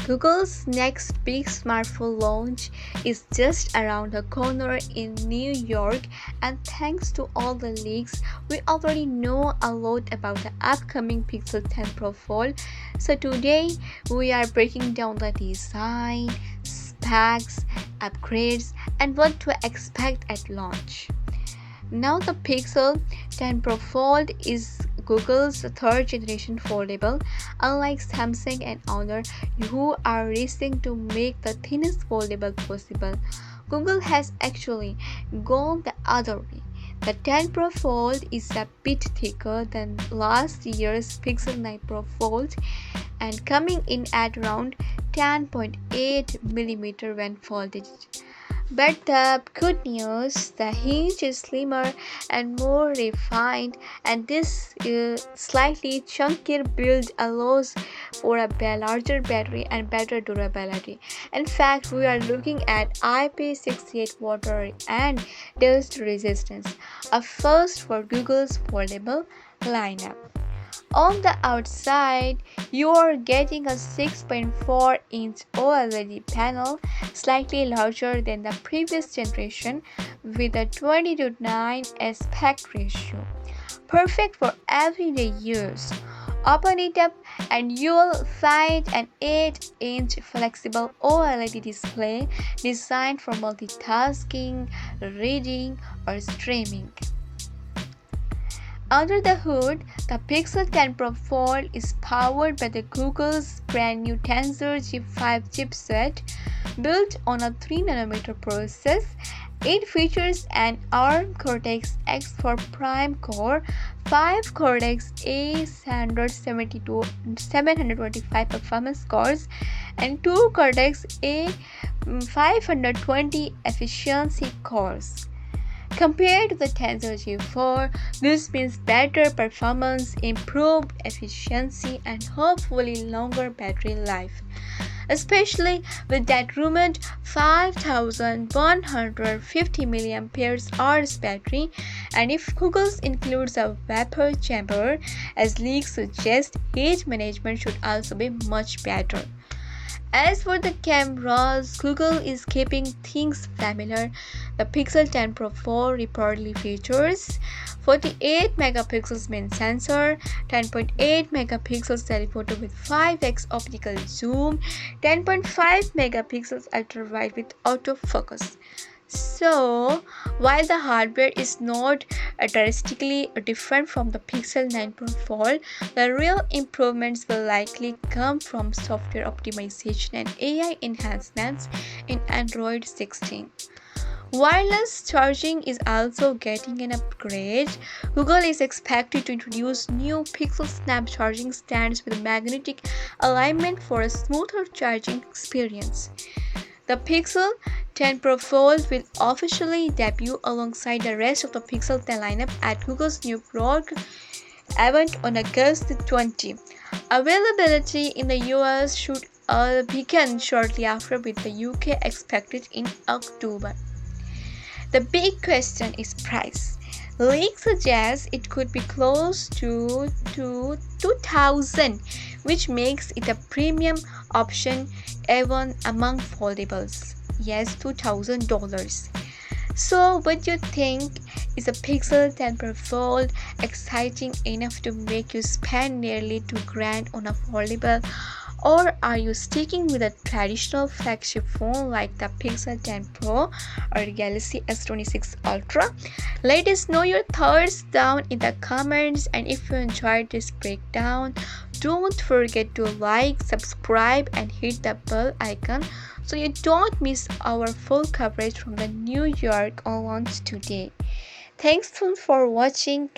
Google's next big smartphone launch is just around the corner in New York, and thanks to all the leaks, we already know a lot about the upcoming Pixel 10 Pro Fold. So today we are breaking down the design, specs, upgrades, and what to expect at launch. Now the Pixel 10 Pro Fold is Google's third generation foldable. Unlike Samsung and Honor, who are racing to make the thinnest foldable possible, Google has actually gone the other way. The 10 Pro Fold is a bit thicker than last year's Pixel 9 Pro Fold and coming in at around 10.8mm when folded. But the good news, the hinge is slimmer and more refined, and this slightly chunkier build allows for a larger battery and better durability. In fact, we are looking at IP68 water and dust resistance, a first for Google's foldable lineup. On the outside, you are getting a 6.4-inch OLED panel, slightly larger than the previous generation, with a 20:9 aspect ratio, perfect for everyday use. Open it up and you'll find an 8-inch flexible OLED display designed for multitasking, reading, or streaming. Under the hood, the Pixel 10 Pro Fold is powered by the Google's brand new Tensor G5 chipset built on a 3nm process. It features an ARM Cortex-X4 Prime Core, 5 Cortex-A725 performance cores, and 2 Cortex-A520 efficiency cores. Compared to the Tensor G4, this means better performance, improved efficiency, and hopefully longer battery life, especially with that rumored 5150 mAh battery. And if Google includes a vapor chamber, as leaks suggest, heat management should also be much better. As for the cameras, Google is keeping things familiar. The Pixel 10 Pro 4 reportedly features 48 megapixels main sensor, 10.8 megapixels telephoto with 5x optical zoom, 10.5 megapixels ultra wide with autofocus. So, while the hardware is not drastically different from the Pixel 9 Pro Fold, the real improvements will likely come from software optimization and AI enhancements in Android 16. Wireless charging is also getting an upgrade. Google is expected to introduce new Pixel Snap charging stands with magnetic alignment for a smoother charging experience. The Pixel 10 Pro Fold will officially debut alongside the rest of the Pixel 10 lineup at Google's New York event on August 20. Availability in the US should begin shortly after, with the UK expected in October. The big question is price. Leaks suggest it could be close to $2,000, which makes it a premium option even among foldables. Yes, $2,000. So, what do you think? Is a Pixel 10 Pro Fold exciting enough to make you spend nearly $2,000 on a foldable? Or are you sticking with a traditional flagship phone like the Pixel 10 Pro or Galaxy S26 Ultra? Let us know your thoughts down in the comments, and if you enjoyed this breakdown, don't forget to like, subscribe, and hit the bell icon so you don't miss our full coverage from the New York launch today. Thanks for watching.